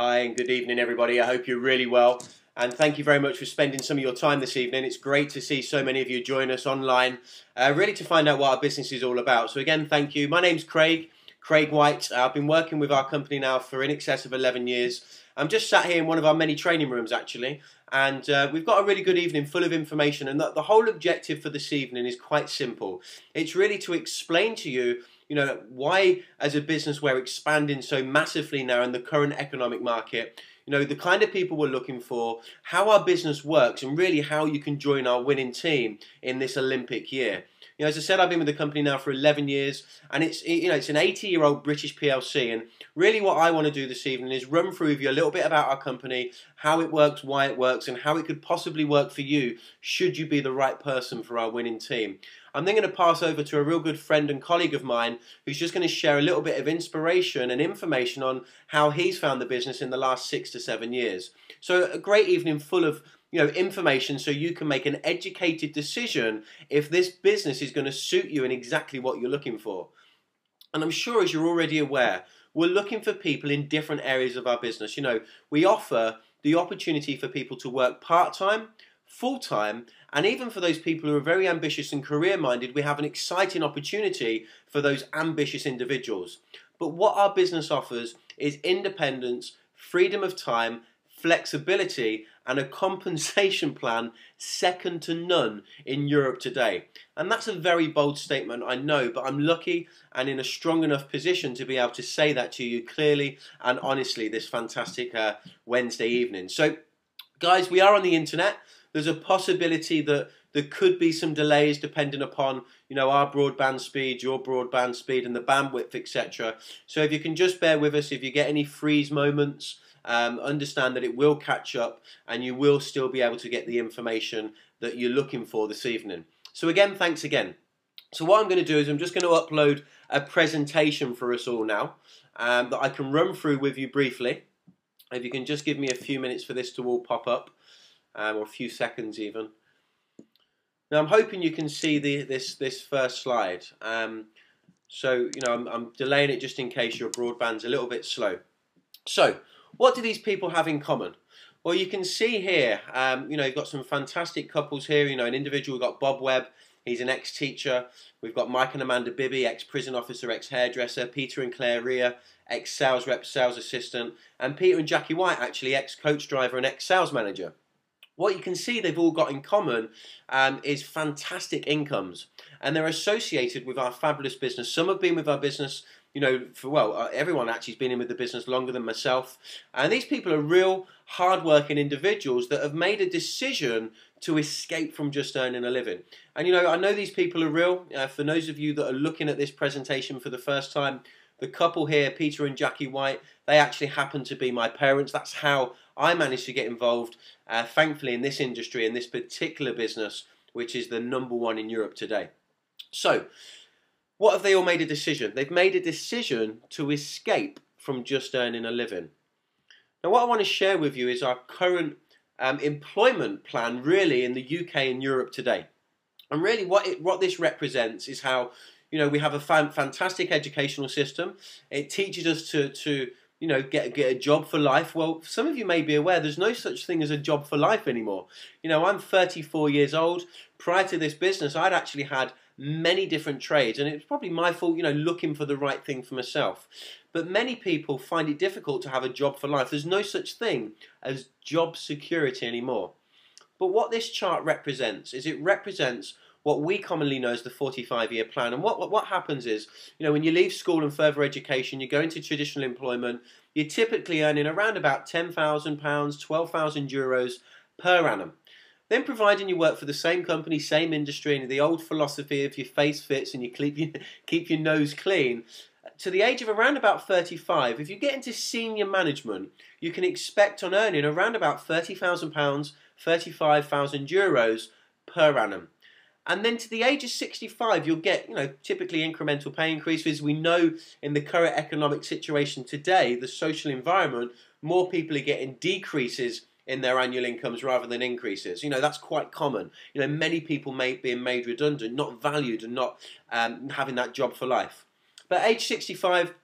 Hi and good evening everybody. I hope you're really well and thank you very much for spending some of your time this evening. It's great to see so many of you join us online really to find out what our business is all about. So again, thank you. My name's Craig White. I've been working with our company now for in excess of 11 years. I'm just sat here in one of our many training rooms actually, and we've got a really good evening full of information, and the whole objective for this evening is quite simple. It's really to explain to you why as a business we're expanding so massively now in the current economic market, the kind of people we're looking for, how our business works, and really how you can join our winning team in this Olympic year. As I said, I've been with the company now for 11 years, and it's an 80-year-old British PLC, and really what I want to do this evening is run through with you a little bit about our company, how it works, why it works, and how it could possibly work for you should you be the right person for our winning team. I'm then going to pass over to a real good friend and colleague of mine who's just going to share a little bit of inspiration and information on how he's found the business in the last 6 to 7 years. So a great evening full of information so you can make an educated decision if this business is going to suit you and exactly what you're looking for. And I'm sure, as you're already aware, we're looking for people in different areas of our business. We offer the opportunity for people to work part-time, full-time, and even for those people who are very ambitious and career-minded, we have an exciting opportunity for those ambitious individuals. But what our business offers is independence, freedom of time, flexibility, and a compensation plan second to none in Europe today. And that's a very bold statement, I know, but I'm lucky and in a strong enough position to be able to say that to you clearly and honestly this fantastic Wednesday evening. So, guys, we are on the internet. There's a possibility that there could be some delays depending upon our broadband speed, your broadband speed, and the bandwidth, etc. So if you can just bear with us, if you get any freeze moments, understand that it will catch up and you will still be able to get the information that you're looking for this evening. So again, thanks again. So what I'm going to do is I'm just going to upload a presentation for us all now that I can run through with you briefly. If you can just give me a few minutes for this to all pop up. Or a few seconds even. Now I'm hoping you can see this first slide. So I'm delaying it just in case your broadband's a little bit slow. So what do these people have in common? Well, you can see here, you've got some fantastic couples here. An individual, we've got Bob Webb. He's an ex-teacher. We've got Mike and Amanda Bibby, ex-prison officer, ex-hairdresser. Peter and Claire Rea, ex-sales rep, sales assistant. And Peter and Jackie White, actually ex-coach driver and ex-sales manager. What you can see they've all got in common is fantastic incomes, and they're associated with our fabulous business. Some have been with our business, everyone actually has been in with the business longer than myself. And these people are real hard-working individuals that have made a decision to escape from just earning a living. And I know these people are real. For those of you that are looking at this presentation for the first time, the couple here, Peter and Jackie White, they actually happen to be my parents. That's how I managed to get involved, thankfully, in this industry, in this particular business, which is the #1 in Europe today. So, what have they all made a decision? They've made a decision to escape from just earning a living. Now, what I want to share with you is our current employment plan, really, in the UK and Europe today. And really, what this represents is how we have a fantastic educational system. It teaches us to get a job for life. Well, some of you may be aware there's no such thing as a job for life anymore. I'm 34 years old. Prior to this business, I'd actually had many different trades, and it's probably my fault, looking for the right thing for myself. But many people find it difficult to have a job for life. There's no such thing as job security anymore. But what this chart represents is it represents what we commonly know as the 45-year plan. And what happens is, when you leave school and further education, you go into traditional employment, you're typically earning around about £10,000, 12,000 euros per annum. Then providing you work for the same company, same industry, and the old philosophy of your face fits and you keep your nose clean, to the age of around about 35, if you get into senior management, you can expect on earning around about £30,000, 35,000 euros per annum. And then to the age of 65, you'll get, typically incremental pay increases. We know in the current economic situation today, the social environment, more people are getting decreases in their annual incomes rather than increases. That's quite common. Many people being made redundant, not valued and not having that job for life. But age 65,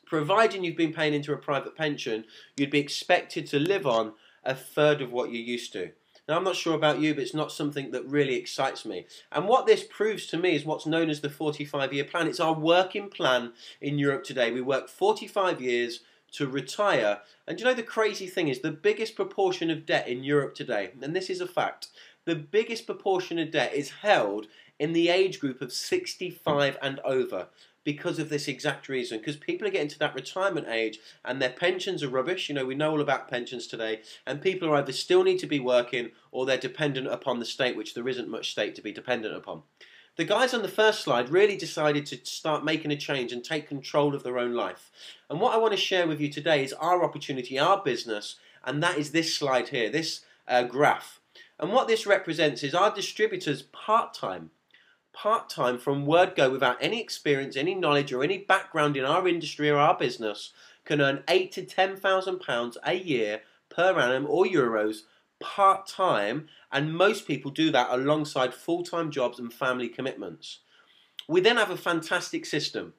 Providing you've been paying into a private pension, you'd be expected to live on a third of what you used to. Now, I'm not sure about you, but it's not something that really excites me. And what this proves to me is what's known as the 45-year plan. It's our working plan in Europe today. We work 45 years to retire. And you know, the crazy thing is the biggest proportion of debt in Europe today, and this is a fact, the biggest proportion of debt is held in the age group of 65 and over, because of this exact reason, because people are getting to that retirement age and their pensions are rubbish. You know, we know all about pensions today, and people are either still need to be working or they're dependent upon the state, which there isn't much state to be dependent upon. The guys on the first slide really decided to start making a change and take control of their own life. And what I want to share with you today is our opportunity, our business, and that is this slide here, this graph. And what this represents is our distributors part-time from word go, without any experience, any knowledge or any background in our industry or our business, can earn £8,000 to £10,000 a year per annum, or euros, part-time, and most people do that alongside full-time jobs and family commitments. We then have a fantastic system,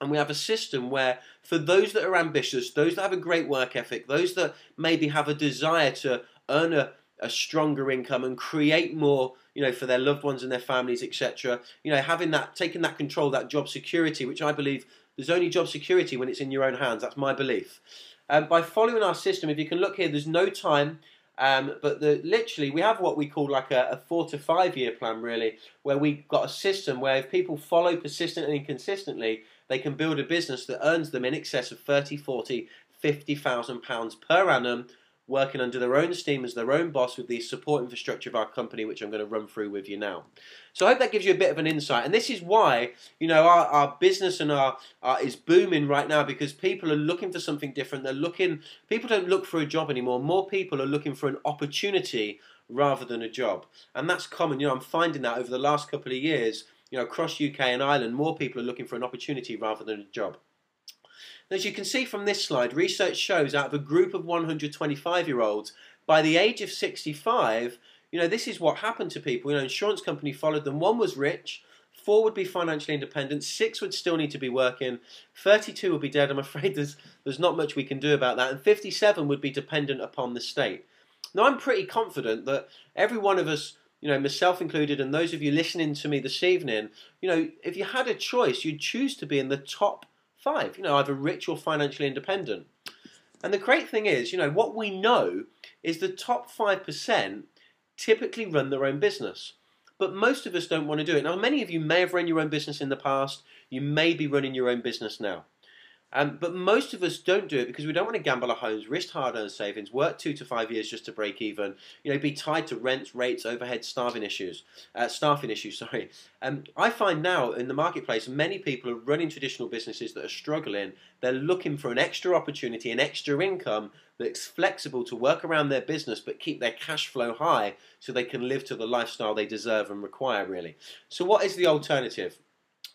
and we have a system where for those that are ambitious, those that have a great work ethic, those that maybe have a desire to earn a stronger income and create more, you know, for their loved ones and their families, etc. You know, having that, taking that control, that job security, which I believe there's only job security when it's in your own hands. That's my belief. By following our system, if you can look here, there's no time, but literally we have what we call like a 4 to 5 year plan, really, where we've got a system where if people follow persistently and consistently, they can build a business that earns them in excess of 30, 40, 50,000 pounds per annum, working under their own steam as their own boss with the support infrastructure of our company, which I'm going to run through with you now. So I hope that gives you a bit of an insight. And this is why, you know, our business and our is booming right now, because people are looking for something different. They're looking, people don't look for a job anymore. More people are looking for an opportunity rather than a job. And that's common. You know, I'm finding that over the last couple of years, you know, across UK and Ireland, more people are looking for an opportunity rather than a job. As you can see from this slide, research shows out of a group of 125-year-olds, by the age of 65, you know, this is what happened to people. You know, insurance company followed them. 1 was rich, 4 would be financially independent, 6 would still need to be working, 32 would be dead. I'm afraid there's not much we can do about that, and 57 would be dependent upon the state. Now, I'm pretty confident that every one of us, you know, myself included, and those of you listening to me this evening, you know, if you had a choice, you'd choose to be in the top 5, you know, either rich or financially independent. And the great thing is, you know, what we know is the top 5% typically run their own business. But most of us don't want to do it. Now, many of you may have run your own business in the past. You may be running your own business now. But most of us don't do it because we don't want to gamble our homes, risk hard-earned savings, work 2 to 5 years just to break even, you know, be tied to rents, rates, overhead, staffing issues. Sorry. I find now in the marketplace, many people are running traditional businesses that are struggling. They're looking for an extra opportunity, an extra income that's flexible to work around their business but keep their cash flow high so they can live to the lifestyle they deserve and require, really. So what is the alternative?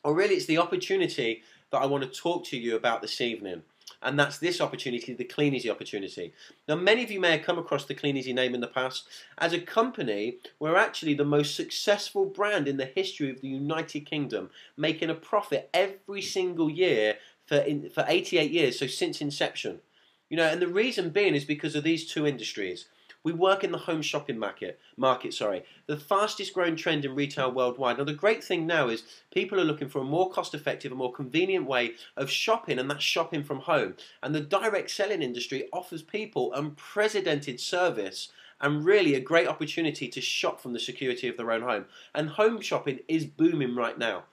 Or really, it's the opportunity that I want to talk to you about this evening, and that's this opportunity, the Clean Easy opportunity. Now, many of you may have come across the Clean Easy name in the past. As a company, we're actually the most successful brand in the history of the United Kingdom, making a profit every single year for 88 years, so since inception. You know, and the reason being is because of these two industries. We work in the home shopping market, the fastest growing trend in retail worldwide. Now, the great thing now is people are looking for a more cost-effective, a more convenient way of shopping, and that's shopping from home. And the direct selling industry offers people unprecedented service and really a great opportunity to shop from the security of their own home. And home shopping is booming right now.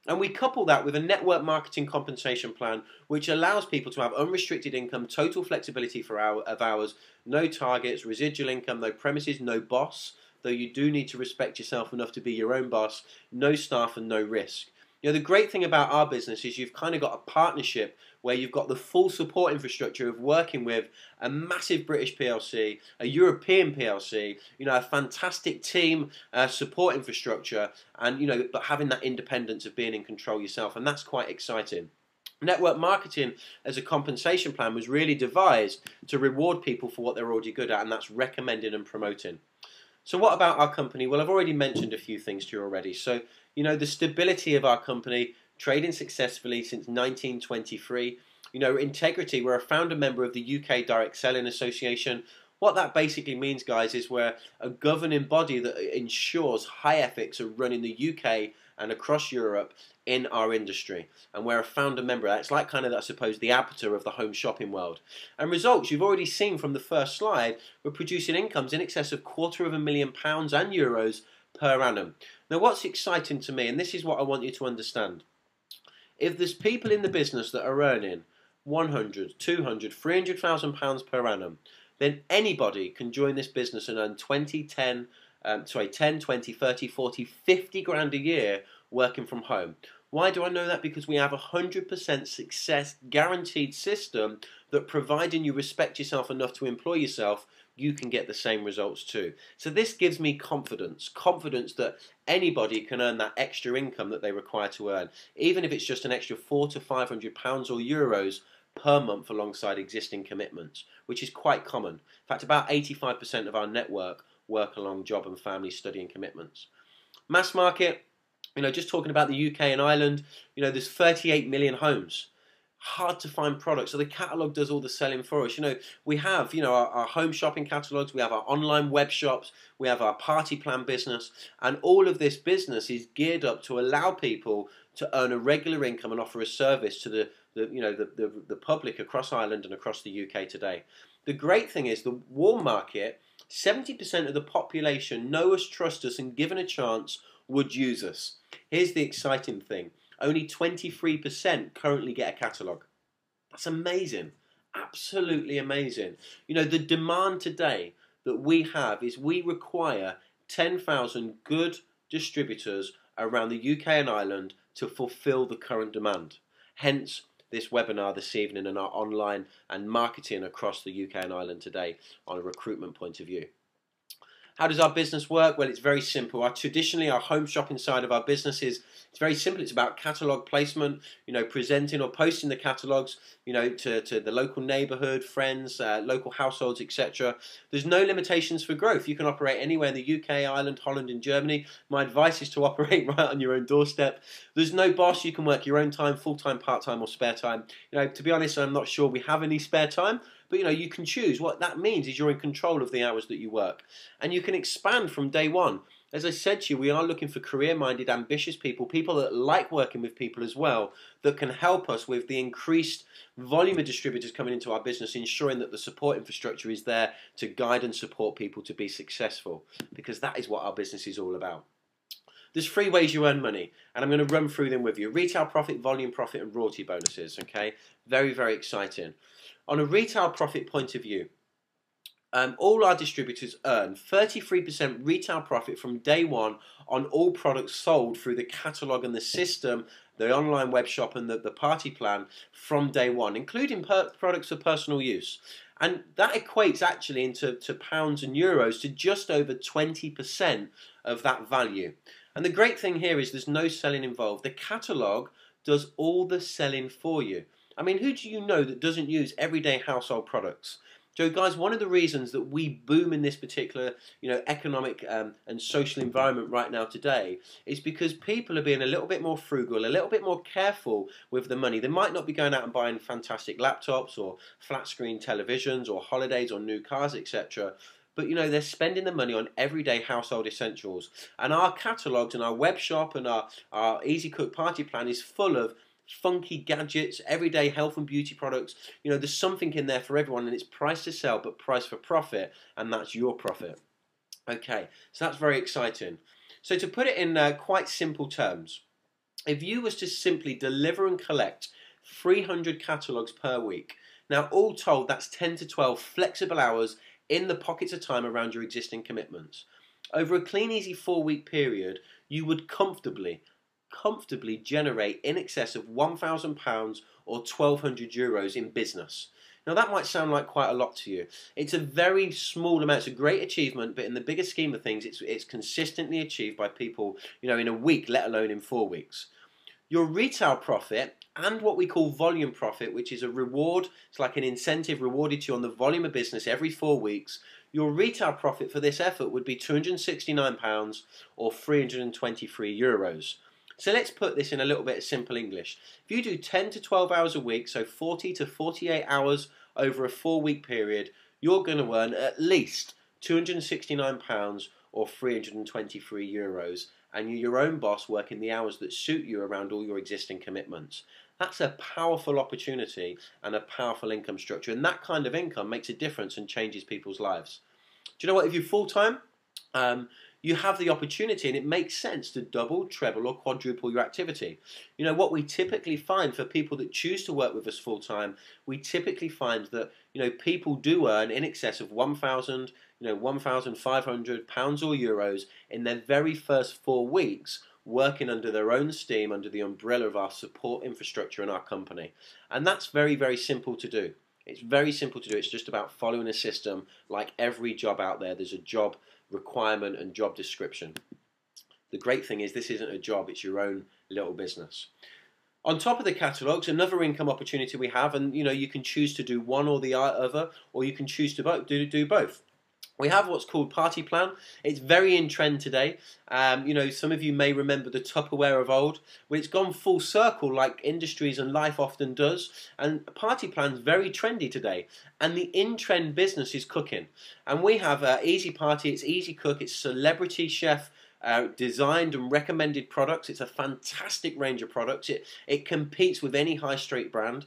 And we couple that with a network marketing compensation plan, which allows people to have unrestricted income, total flexibility of hours, no targets, residual income, no premises, no boss, though you do need to respect yourself enough to be your own boss, no staff and no risk. You know, the great thing about our business is you've kind of got a partnership where you've got the full support infrastructure of working with a massive British PLC, a European PLC, you know, a fantastic team, support infrastructure, and, you know, but having that independence of being in control yourself, and that's quite exciting. Network marketing as a compensation plan was really devised to reward people for what they're already good at, and that's recommending and promoting. So what about our company? Well, I've already mentioned a few things to you already. So, you know, the stability of our company, trading successfully since 1923. You know, integrity, we're a founder member of the UK Direct Selling Association. What that basically means, guys, is we're a governing body that ensures high ethics are run in the UK and across Europe in our industry. And we're a founder member. That's like kind of, I suppose, the ABTA of the home shopping world. And results, you've already seen from the first slide, we're producing incomes in excess of £250,000 and euros per annum. Now, what's exciting to me, and this is what I want you to understand, if there's people in the business that are earning 100, 200, 300,000 pounds per annum, then anybody can join this business and earn 10, 20, 30, 40, 50 grand a year working from home. Why do I know that? Because we have a 100% success guaranteed system that, providing you respect yourself enough to employ yourself, you can get the same results too. So this gives me confidence that anybody can earn that extra income that they require to earn, even if it's just an extra £400 to £500 or euros per month alongside existing commitments, which is quite common. In fact, about 85% of our network work along job and family studying commitments. Mass market, you know, just talking about the UK and Ireland, you know, there's 38 million homes. Hard to find products, so the catalogue does all the selling for us. You know, we have, you know, our home shopping catalogues, we have our online web shops, we have our party plan business, and all of this business is geared up to allow people to earn a regular income and offer a service to the public across Ireland and across the UK today. The great thing is the warm market, 70% of the population know us, trust us, and given a chance would use us. Here's the exciting thing. Only 23% currently get a catalogue. That's amazing. Absolutely amazing. You know, the demand today that we have is we require 10,000 good distributors around the UK and Ireland to fulfill the current demand. Hence, this webinar this evening and our online and marketing across the UK and Ireland today on a recruitment point of view. How does our business work? Well, it's very simple. Traditionally, our home shopping side of our business it's very simple. It's about catalogue placement, you know, presenting or posting the catalogues, you know, to the local neighbourhood, friends, local households, etc. There's no limitations for growth. You can operate anywhere in the UK, Ireland, Holland, and Germany. My advice is to operate right on your own doorstep. There's no boss. You can work your own time, full-time, part-time, or spare time. You know, to be honest, I'm not sure we have any spare time. But, you know, you can choose. What that means is you're in control of the hours that you work. And you can expand from day one. As I said to you, we are looking for career-minded, ambitious people, people that like working with people as well, that can help us with the increased volume of distributors coming into our business, ensuring that the support infrastructure is there to guide and support people to be successful, because that is what our business is all about. There's 3 ways you earn money, and I'm going to run through them with you. Retail profit, volume profit, and royalty bonuses, okay? Very, very exciting. On a retail profit point of view, all our distributors earn 33% retail profit from day one on all products sold through the catalogue and the system, the online web shop and the party plan from day one, including products for personal use. And that equates actually into pounds and euros to just over 20% of that value. And the great thing here is there's no selling involved. The catalogue does all the selling for you. I mean, who do you know that doesn't use everyday household products? So, guys, one of the reasons that we boom in this particular, you know, economic and social environment right now today is because people are being a little bit more frugal, a little bit more careful with the money. They might not be going out and buying fantastic laptops or flat screen televisions or holidays or new cars, etc. But, you know, they're spending the money on everyday household essentials. And our catalogues and our web shop and our Easy Cook party plan is full of funky gadgets, everyday health and beauty products. You know, there's something in there for everyone, and it's price to sell but price for profit, and that's your profit. Okay, so that's very exciting. So to put it in quite simple terms, if you was to simply deliver and collect 300 catalogues per week, now all told that's 10 to 12 flexible hours in the pockets of time around your existing commitments. Over a clean, easy 4-week period, you would comfortably generate in excess of £1,000 or €1,200 in business. Now that might sound like quite a lot to you. It's a very small amount. It's a great achievement, but in the bigger scheme of things, it's consistently achieved by people, you know, in a week, let alone in 4 weeks. Your retail profit and what we call volume profit, which is a reward, it's like an incentive rewarded to you on the volume of business every 4 weeks. Your retail profit for this effort would be £269 or €323. So let's put this in a little bit of simple English. If you do 10 to 12 hours a week, so 40 to 48 hours over a 4-week period, you're going to earn at least £269 or €323, and you're your own boss working the hours that suit you around all your existing commitments. That's a powerful opportunity and a powerful income structure, and that kind of income makes a difference and changes people's lives. Do you know what? If you're full-time, you have the opportunity, and it makes sense to double, treble, or quadruple your activity. You know, what we typically find for people that choose to work with us full-time, we typically find that, you know, people do earn in excess of £1,000, £1,500 or euros in their very first 4 weeks working under their own steam, under the umbrella of our support infrastructure in our company. And that's very, very simple to do. It's very simple to do. It's just about following a system. Like every job out there, there's a job requirement and job description. The great thing is this isn't a job, it's your own little business. On top of the catalogues, another income opportunity we have, and you know, you can choose to do one or the other, or you can choose to do both. We have what's called Party Plan. It's very in trend today. You know, some of you may remember the Tupperware of old, but it's gone full circle like industries and life often does. And Party Plan's very trendy today. And the in-trend business is cooking. And we have Easy Party, it's Easy Cook, it's celebrity chef designed and recommended products. It's a fantastic range of products. It competes with any high street brand.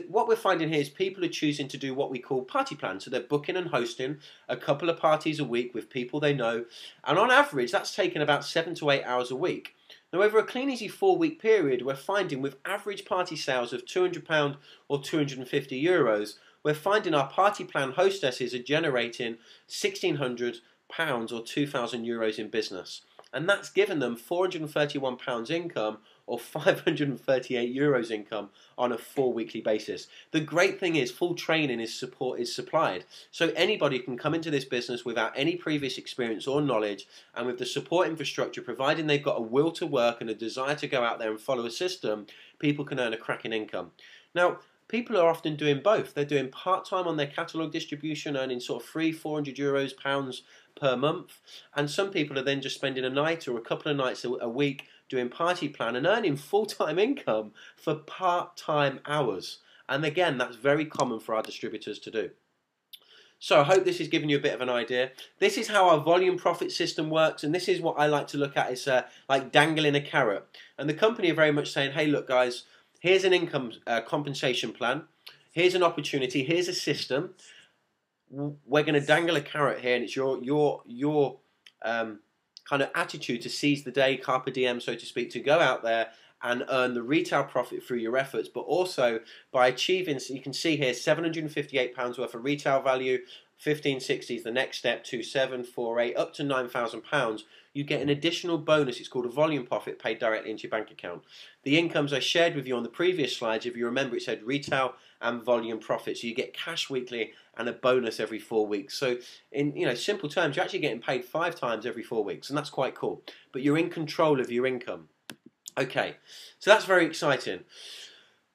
What we're finding here is people are choosing to do what we call party plans. So they're booking and hosting a couple of parties a week with people they know. And on average, that's taken about 7 to 8 hours a week. Now, over a Clean Easy 4-week period, we're finding with average party sales of £200 or €250, we're finding our party plan hostesses are generating £1,600 or €2,000 in business. And that's given them £431 income or €538 income on a 4-weekly basis. The great thing is full training is supplied. So anybody can come into this business without any previous experience or knowledge, and with the support infrastructure, providing they've got a will to work and a desire to go out there and follow a system, people can earn a cracking income. Now, people are often doing both. They're doing part-time on their catalogue distribution, earning sort of €300-400 pounds per month, and some people are then just spending a night or a couple of nights a week doing Party Plan and earning full-time income for part-time hours. And again, that's very common for our distributors to do. So I hope this has given you a bit of an idea. This is how our volume profit system works, and this is what I like to look at is like dangling a carrot. And the company are very much saying, hey, look guys, here's an income compensation plan, here's an opportunity, here's a system. We're going to dangle a carrot here, and it's your kind of attitude to seize the day, carpe diem, so to speak, to go out there and earn the retail profit through your efforts, but also by achieving, so you can see here, £758 worth of retail value, 1560 is the next step, 2748, up to £9,000, you get an additional bonus. It's called a volume profit paid directly into your bank account. The incomes I shared with you on the previous slides, if you remember, it said retail and volume profit. So you get cash weekly and a bonus every 4 weeks. So in simple terms, you're actually getting paid 5 times every 4 weeks, and that's quite cool. But you're in control of your income. Okay, so that's very exciting.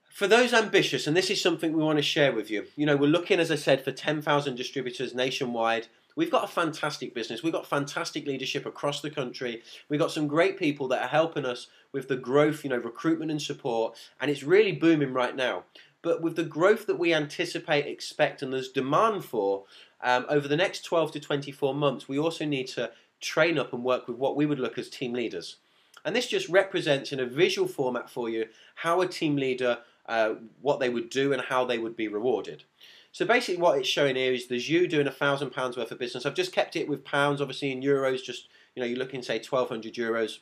For those ambitious, and this is something we want to share with you, we're looking, as I said, for 10,000 distributors nationwide. We've got a fantastic business. We've got fantastic leadership across the country. We've got some great people that are helping us with the growth, recruitment and support, and it's really booming right now. But with the growth that we anticipate, expect, and there's demand for over the next 12 to 24 months, we also need to train up and work with what we would look as team leaders. And this just represents in a visual format for you how a team leader, what they would do and how they would be rewarded. So basically what it's showing here is there's you doing £1,000 worth of business. I've just kept it with pounds, obviously in euros, just, you're looking, say, 1,200 euros.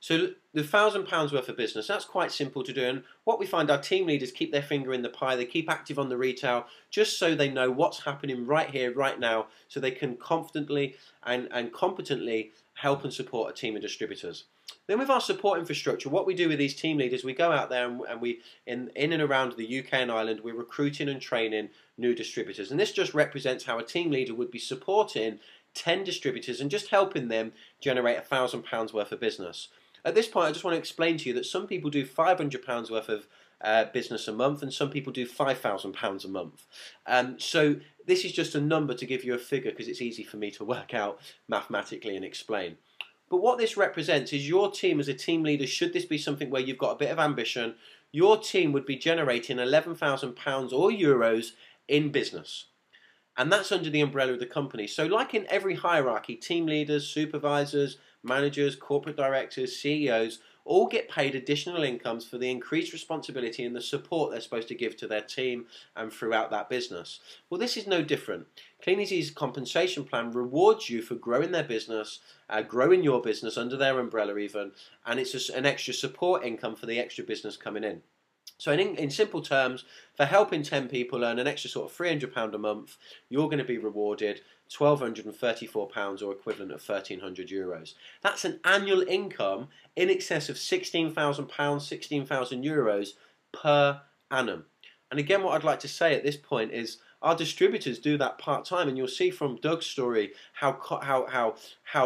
So the £1,000 worth of business, that's quite simple to do. And what we find, our team leaders keep their finger in the pie. They keep active on the retail just so they know what's happening right here, right now, so they can confidently and competently help and support a team of distributors. Then with our support infrastructure, what we do with these team leaders, we go out there and we, in and around the UK and Ireland, we're recruiting and training new distributors. And this just represents how a team leader would be supporting 10 distributors and just helping them generate £1,000 worth of business. At this point, I just want to explain to you that some people do £500 worth of business a month, and some people do £5,000 a month. So this is just a number to give you a figure because it's easy for me to work out mathematically and explain. But what this represents is your team as a team leader, should this be something where you've got a bit of ambition, your team would be generating £11,000 or euros in business. And that's under the umbrella of the company. So like in every hierarchy, team leaders, supervisors, managers, corporate directors, CEOs, all get paid additional incomes for the increased responsibility and the support they're supposed to give to their team and throughout that business. Well, this is no different. Clean Easy's compensation plan rewards you for growing their business, growing your business under their umbrella even, and it's just an extra support income for the extra business coming in. So in simple terms, for helping 10 people earn an extra sort of £300 a month, you're going to be rewarded £1,234 or equivalent of €1,300. That's an annual income in excess of £16,000, 16,000 euros per annum. And again, what I'd like to say at this point is our distributors do that part-time, and you'll see from Doug's story how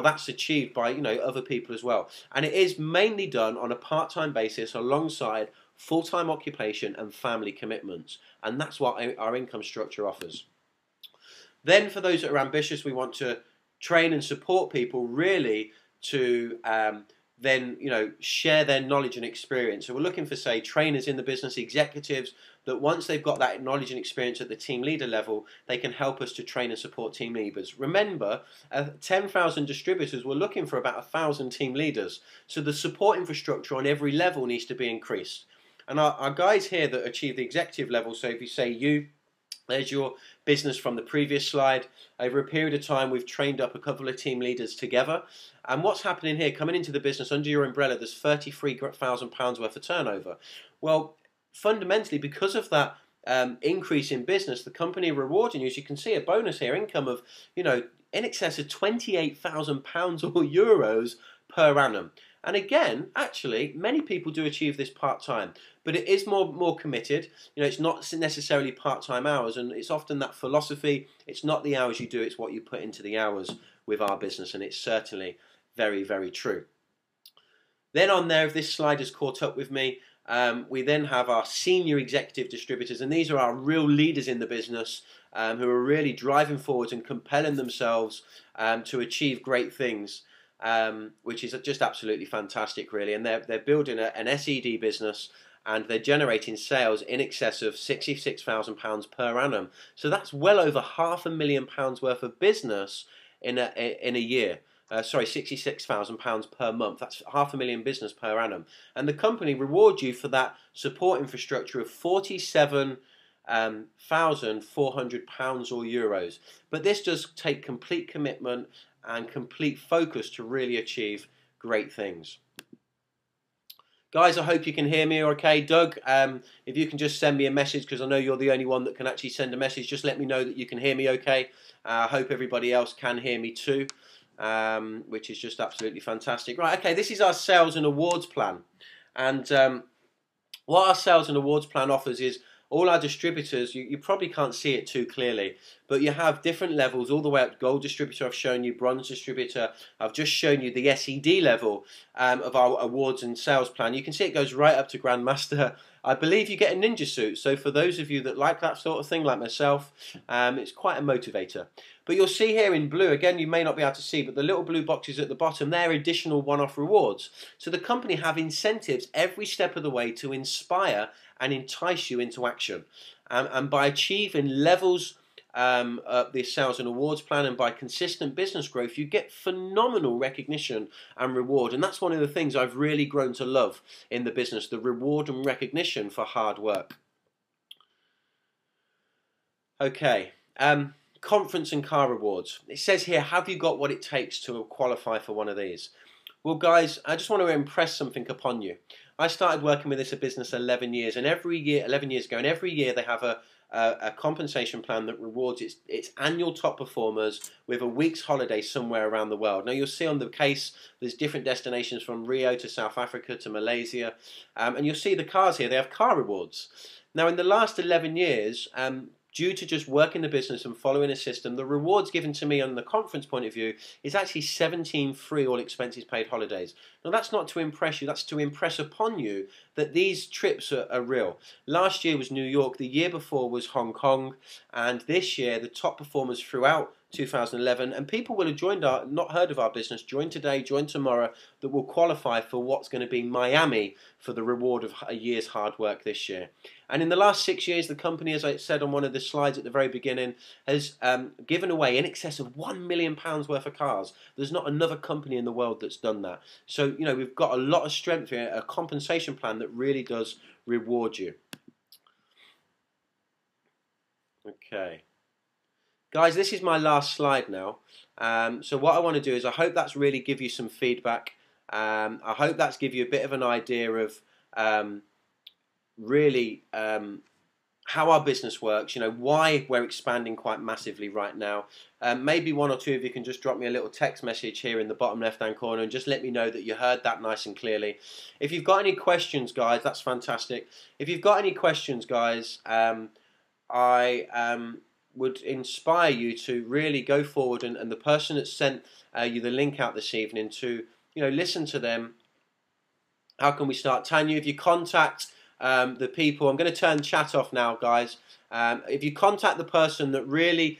that's achieved by other people as well. And it is mainly done on a part-time basis alongside full-time occupation and family commitments, and that's what our income structure offers. Then for those that are ambitious, we want to train and support people really to then share their knowledge and experience. So we're looking for, say, trainers in the business, executives, that once they've got that knowledge and experience at the team leader level, they can help us to train and support team leaders. Remember, 10,000 distributors, we're looking for about 1,000 team leaders. So the support infrastructure on every level needs to be increased. And our guys here that achieve the executive level, so if you say there's your business from the previous slide. Over a period of time, we've trained up a couple of team leaders together. And what's happening here, coming into the business under your umbrella, there's £33,000 worth of turnover. Well, fundamentally, because of that increase in business, the company are rewarding you, as you can see, a bonus here, income of, in excess of £28,000 or euros per annum. And again, actually, many people do achieve this part-time, but it is more committed. It's not necessarily part-time hours, and it's often that philosophy. It's not the hours you do, it's what you put into the hours with our business, and it's certainly very, very true. Then on there, if this slide has caught up with me, we then have our senior executive distributors, and these are our real leaders in the business who are really driving forwards and compelling themselves to achieve great things. Which is just absolutely fantastic, really. And they're building an SED business, and they're generating sales in excess of £66,000 per annum. So that's well over £500,000 worth of business in a year. Sorry, £66,000 per month. That's £500,000 business per annum. And the company rewards you for that support infrastructure of £47,400 or euros. But this does take complete commitment and complete focus to really achieve great things. Guys, I hope you can hear me okay. Doug, if you can just send me a message, because I know you're the only one that can actually send a message, just let me know that you can hear me okay. I hope everybody else can hear me too, which is just absolutely fantastic. Right, okay, this is our sales and awards plan. And what our sales and awards plan offers is all our distributors, you probably can't see it too clearly, but you have different levels all the way up to gold distributor. I've shown you bronze distributor. I've just shown you the SED level of our awards and sales plan. You can see it goes right up to grandmaster. I believe you get a ninja suit. So for those of you that like that sort of thing, like myself, it's quite a motivator. But you'll see here in blue, again, you may not be able to see, but the little blue boxes at the bottom, they're additional one-off rewards. So the company have incentives every step of the way to inspire and entice you into action. And by achieving levels of the sales and awards plan, and by consistent business growth, you get phenomenal recognition and reward. And that's one of the things I've really grown to love in the business, the reward and recognition for hard work. Okay, conference and car rewards. It says here, have you got what it takes to qualify for one of these? Well, guys, I just want to impress something upon you. I started working with this business 11 years, and every year, 11 years ago, and every year they have a compensation plan that rewards its annual top performers with a week's holiday somewhere around the world. Now, you'll see on the case, there's different destinations from Rio to South Africa to Malaysia, and you'll see the cars here, they have car rewards. Now, in the last 11 years, due to just working the business and following a system, the rewards given to me on the conference point of view is actually 17 free all expenses paid holidays. Now, that's not to impress you, that's to impress upon you that these trips are real. Last year was New York, the year before was Hong Kong, and this year the top performers throughout 2011, and people will have joined not heard of our business, join today, join tomorrow, that will qualify for what's going to be Miami for the reward of a year's hard work this year. And in the last 6 years, the company, as I said on one of the slides at the very beginning, has given away in excess of £1 million worth of cars. There's not another company in the world that's done that. So, you know, we've got a lot of strength here, a compensation plan that really does reward you. Okay. Guys, this is my last slide now. So what I want to do is I hope that's really give you some feedback. I hope that's give you a bit of an idea of really how our business works, you know, why we're expanding quite massively right now. Maybe one or two of you can just drop me a little text message here in the bottom left hand corner and just let me know that you heard that nice and clearly. If you've got any questions, guys, that's fantastic. If you've got any questions, guys, I would inspire you to really go forward and the person that sent you the link out this evening to, you know, listen to them. How can we start? Tanya, if you contact the people, I'm going to turn chat off now, guys. If you contact the person that really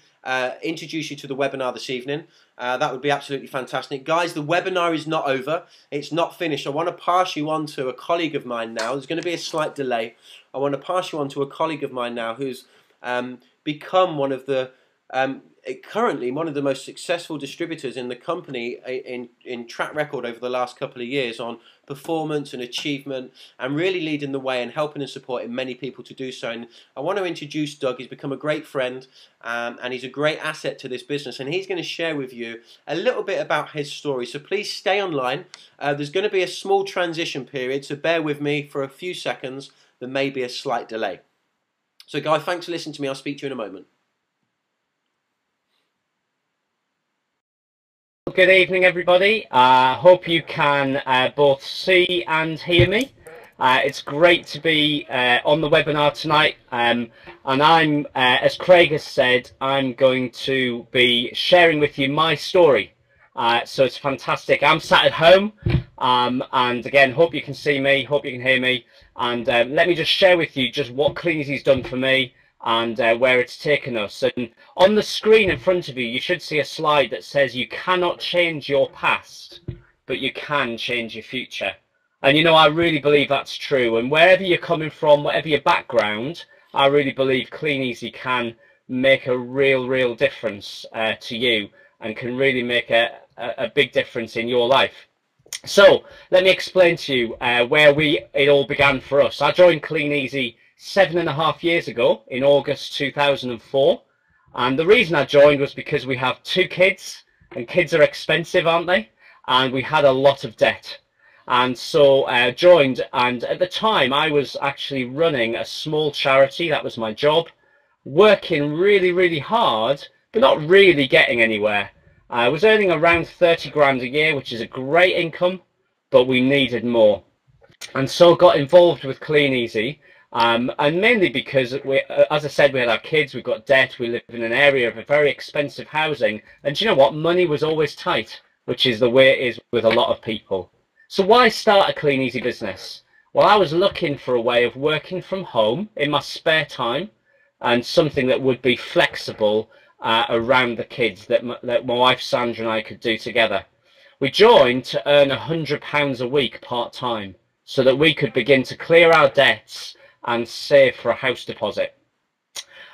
introduced you to the webinar this evening, that would be absolutely fantastic. Guys, the webinar is not over. It's not finished. I want to pass you on to a colleague of mine now. There's going to be a slight delay. I want to pass you on to a colleague of mine now who's become one of the currently one of the most successful distributors in the company in track record over the last couple of years on performance and achievement, and really leading the way and helping and supporting many people to do so. And I want to introduce Doug. He's become a great friend, and he's a great asset to this business, and he's going to share with you a little bit about his story. So please stay online. There's going to be a small transition period, so bear with me for a few seconds. There may be a slight delay. So guys, thanks for listening to me. I'll speak to you in a moment. Good evening, everybody. Hope you can both see and hear me. It's great to be on the webinar tonight, and I'm, as Craig has said, I'm going to be sharing with you my story. So it's fantastic. I'm sat at home, and again, hope you can see me, hope you can hear me, and let me just share with you just what Clean Easy's done for me and where it's taken us. And on the screen in front of you, you should see a slide that says you cannot change your past, but you can change your future. And you know, I really believe that's true. And wherever you're coming from, whatever your background, I really believe Clean Easy can make a real difference to you, and can really make a big difference in your life. So let me explain to you where it all began for us. I joined Clean Easy 7.5 years ago in August 2004, and the reason I joined was because we have 2 kids, and kids are expensive, aren't they? And we had a lot of debt, and so I joined. And at the time I was actually running a small charity. That was my job, working really hard but not really getting anywhere. I was earning around 30 grand a year, which is a great income, but we needed more, and so got involved with Clean Easy. And mainly because, as I said, we had our kids, we've got debt, we live in an area of a very expensive housing, and do you know what? Money was always tight, which is the way it is with a lot of people. So why start a Clean Easy business? Well, I was looking for a way of working from home in my spare time, and something that would be flexible around the kids, that my wife Sandra and I could do together. We joined to earn £100 a week part-time, so that we could begin to clear our debts and save for a house deposit.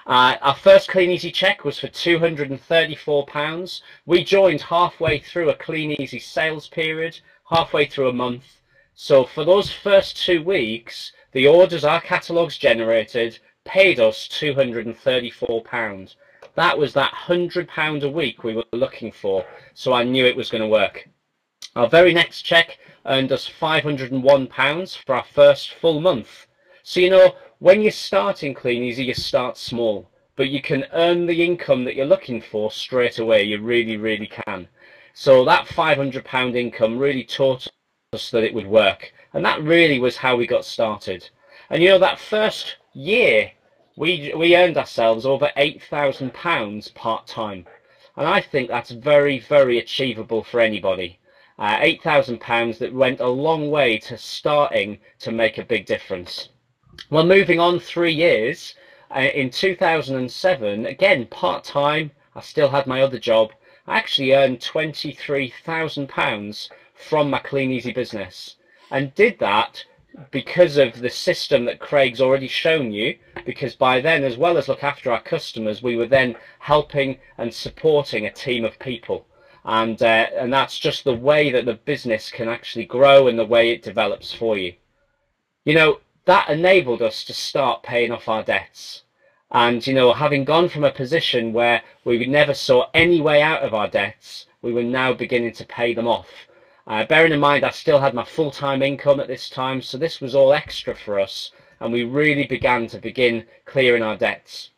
Our first Clean Easy check was for £234. We joined halfway through a Clean Easy sales period, halfway through a month. So for those first 2 weeks, the orders our catalogues generated paid us £234. That was that £100 a week we were looking for, so I knew it was going to work. Our very next check earned us £501 for our first full month. So, you know, when you're starting Clean Easy, you start small, but you can earn the income that you're looking for straight away. You really can. So that £500 income really taught us that it would work, and that really was how we got started. And you know, that first year we earned ourselves over £8,000 part-time, and I think that's very achievable for anybody. £8,000 that went a long way to starting to make a big difference. Well, moving on 3 years, in 2007, again part-time, I still had my other job. I actually earned £23,000 from my Clean Easy business, and did that because of the system that Craig's already shown you, because by then, as well as look after our customers, we were then helping and supporting a team of people. And that's just the way that the business can actually grow and the way it develops for you. You know, that enabled us to start paying off our debts. And, you know, having gone from a position where we never saw any way out of our debts, we were now beginning to pay them off. Bearing in mind I still had my full-time income at this time, so this was all extra for us, and we really began to clearing our debts.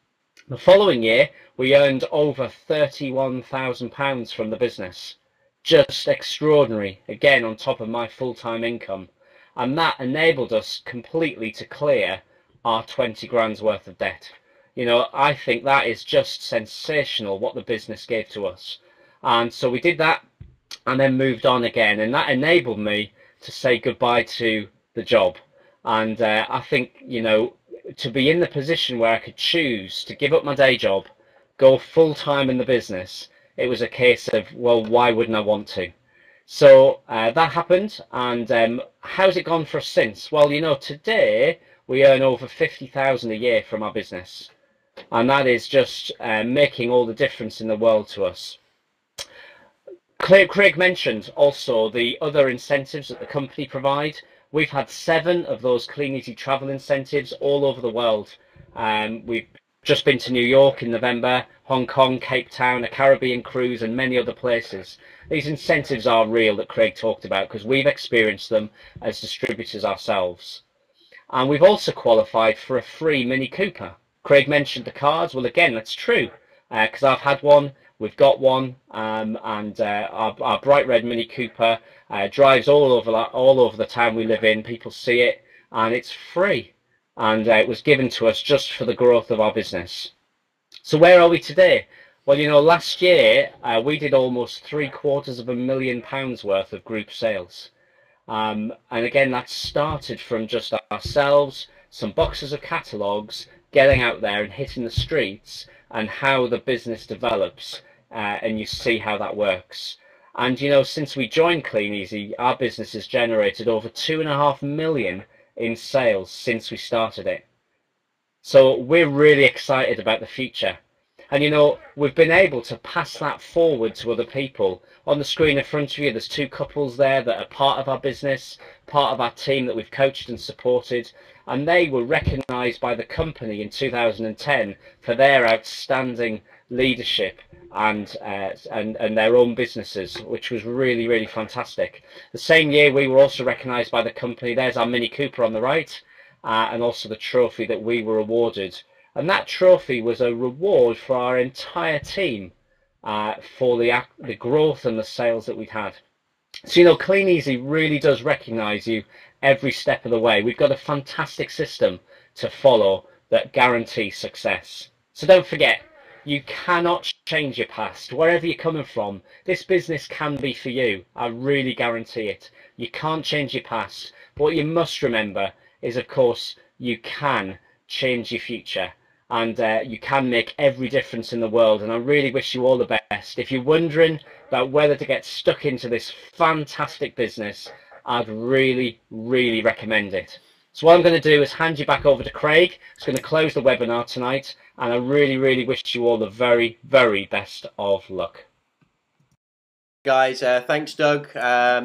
The following year, we earned over £31,000 from the business. Just extraordinary, again on top of my full-time income. And that enabled us completely to clear our 20 grand's worth of debt. You know, I think that is just sensational what the business gave to us. And so we did that and then moved on again, and that enabled me to say goodbye to the job. And I think, you know, to be in the position where I could choose to give up my day job, go full-time in the business, it was a case of, well, why wouldn't I want to? So that happened, and how's it gone for us since? Well, you know, today we earn over 50,000 a year from our business, and that is just making all the difference in the world to us. Craig mentioned also the other incentives that the company provide. We've had 7 of those Clean Easy travel incentives all over the world. We've just been to New York in November, Hong Kong, Cape Town, a Caribbean cruise, and many other places. These incentives are real that Craig talked about because we've experienced them as distributors ourselves. And we've also qualified for a free Mini Cooper. Craig mentioned the cars. Well, again, that's true because I've had one. We've got one, and our bright red Mini Cooper drives all over the town we live in. People see it, and it's free. And it was given to us just for the growth of our business. So where are we today? Well, you know, last year we did almost £750,000 worth of group sales. And again, that started from just ourselves, some boxes of catalogues, getting out there and hitting the streets, and how the business develops. And you see how that works. And you know, since we joined Clean Easy, our business has generated over 2.5 million in sales since we started it. So we're really excited about the future. And you know, we've been able to pass that forward to other people. On the screen in front of you, there's 2 couples there that are part of our business, part of our team that we've coached and supported, and they were recognised by the company in 2010 for their outstanding leadership and their own businesses, which was really, really fantastic. The same year we were also recognised by the company. There's our Mini Cooper on the right, and also the trophy that we were awarded. And that trophy was a reward for our entire team for the growth and the sales that we've had. So, you know, Clean Easy really does recognise you every step of the way. We've got a fantastic system to follow that guarantees success. So don't forget, you cannot change your past. Wherever you're coming from, this business can be for you. I really guarantee it. You can't change your past. But what you must remember is, of course, you can change your future. And you can make every difference in the world. And I really wish you all the best. If you're wondering about whether to get stuck into this fantastic business, I'd really, really recommend it. So what I'm going to do is hand you back over to Craig. He's going to close the webinar tonight. And I really, really wish you all the very, very best of luck. Guys, thanks Doug.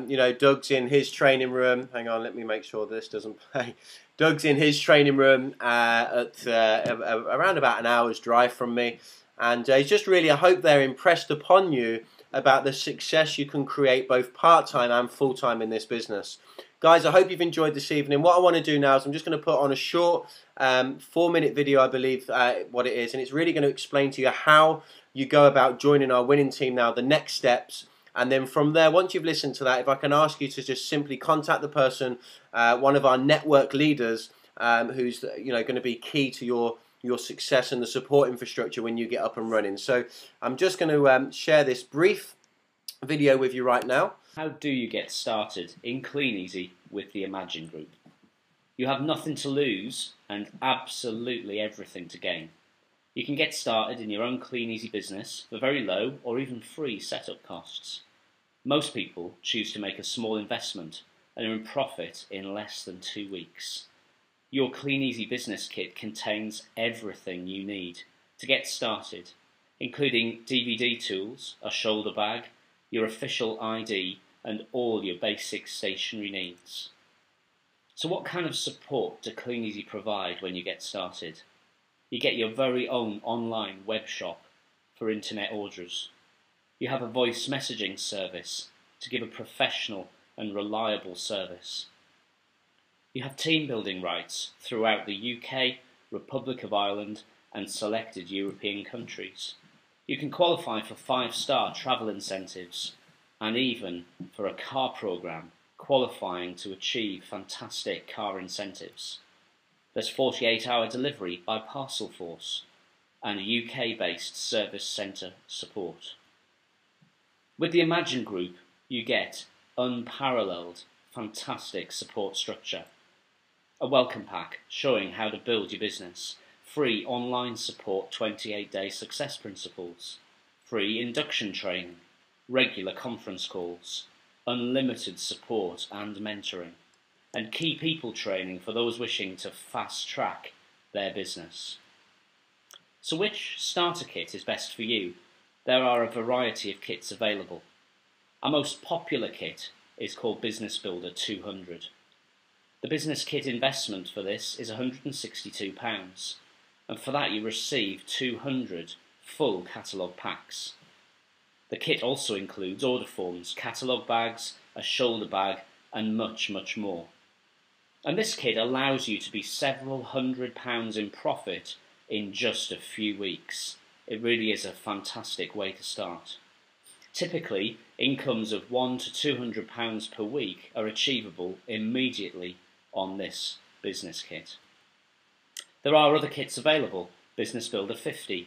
You know, Doug's in his training room. Hang on, let me make sure this doesn't play. Doug's in his training room at around about an hour's drive from me, and he's just really, I hope they're impressed upon you about the success you can create both part-time and full-time in this business. Guys, I hope you've enjoyed this evening. What I want to do now is I'm just going to put on a short 4-minute video, I believe what it is, and it's really going to explain to you how you go about joining our winning team now, the next steps. And then from there, once you've listened to that, if I can ask you to just simply contact the person, one of our network leaders, who's going to be key to your success and the support infrastructure when you get up and running. So I'm just going to share this brief video with you right now. How do you get started in Clean Easy with the Imagine Group? You have nothing to lose and absolutely everything to gain. You can get started in your own Clean Easy business for very low or even free setup costs. Most people choose to make a small investment and are in profit in less than 2 weeks. Your Clean Easy business kit contains everything you need to get started, including DVD tools, a shoulder bag, your official ID, and all your basic stationery needs. So what kind of support do Clean Easy provide when you get started? You get your very own online web shop for internet orders. You have a voice messaging service to give a professional and reliable service. You have team building rights throughout the UK, Republic of Ireland, and selected European countries. You can qualify for 5-star travel incentives and even for a car programme qualifying to achieve fantastic car incentives. There's 48-hour delivery by Parcel Force and UK-based service centre support. With the Imagine Group, you get unparalleled, fantastic support structure. A welcome pack showing how to build your business, free online support 28-day success principles, free induction training, regular conference calls, unlimited support and mentoring, and key people training for those wishing to fast track their business. So which starter kit is best for you? There are a variety of kits available. Our most popular kit is called Business Builder 200. The business kit investment for this is £162, and for that you receive 200 full catalogue packs. The kit also includes order forms, catalogue bags, a shoulder bag, and much, much more. And this kit allows you to be several £100s in profit in just a few weeks. It really is a fantastic way to start. Typically, incomes of £100 to £200 per week are achievable immediately on this business kit. There are other kits available, Business Builder 50.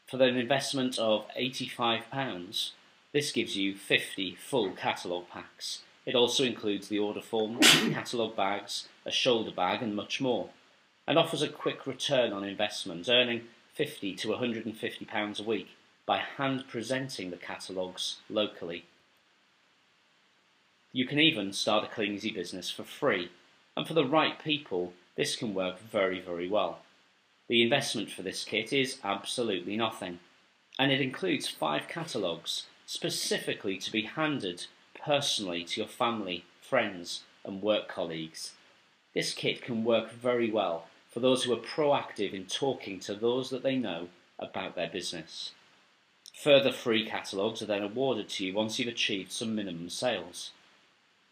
For an investment of £85, this gives you 50 full catalogue packs. It also includes the order forms, catalogue bags, a shoulder bag and much more, and offers a quick return on investment, earning £50 to £150 a week by hand presenting the catalogues locally. You can even start a Clean Easy business for free, and for the right people this can work very, very well. The investment for this kit is absolutely nothing, and it includes 5 catalogues specifically to be handed personally to your family, friends and work colleagues. This kit can work very well for those who are proactive in talking to those that they know about their business. Further free catalogues are then awarded to you once you've achieved some minimum sales.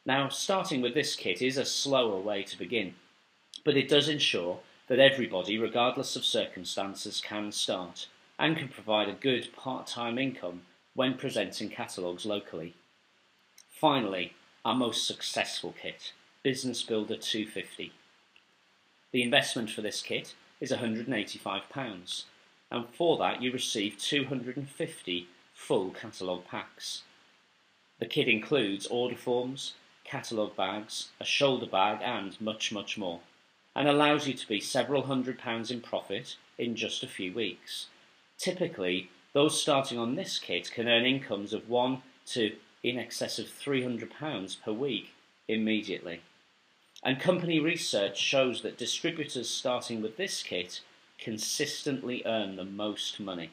Now, starting with this kit is a slower way to begin, but it does ensure that everybody, regardless of circumstances, can start and can provide a good part-time income when presenting catalogues locally. Finally, our most successful kit, Business Builder 250. The investment for this kit is £185, and for that you receive 250 full catalogue packs. The kit includes order forms, catalogue bags, a shoulder bag and much, much more, and allows you to be several £100s in profit in just a few weeks. Typically, those starting on this kit can earn incomes of £1 to in excess of £300 per week immediately. And company research shows that distributors starting with this kit consistently earn the most money.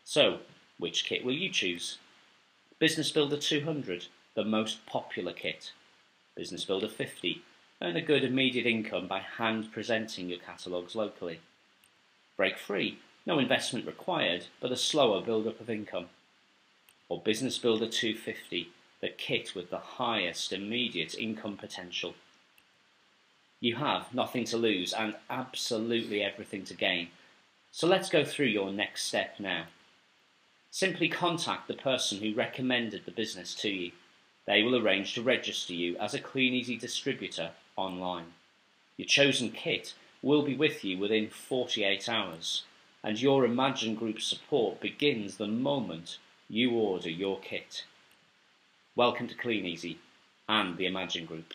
So, which kit will you choose? Business Builder 200, the most popular kit. Business Builder 50, earn a good immediate income by hand presenting your catalogues locally. Break Free, no investment required, but a slower build-up of income. Or Business Builder 250, the kit with the highest immediate income potential. You have nothing to lose and absolutely everything to gain. So let's go through your next step now. Simply contact the person who recommended the business to you. They will arrange to register you as a Clean Easy distributor online. Your chosen kit will be with you within 48 hours, and your Imagine Group support begins the moment you order your kit. Welcome to Clean Easy and the Imagine Group.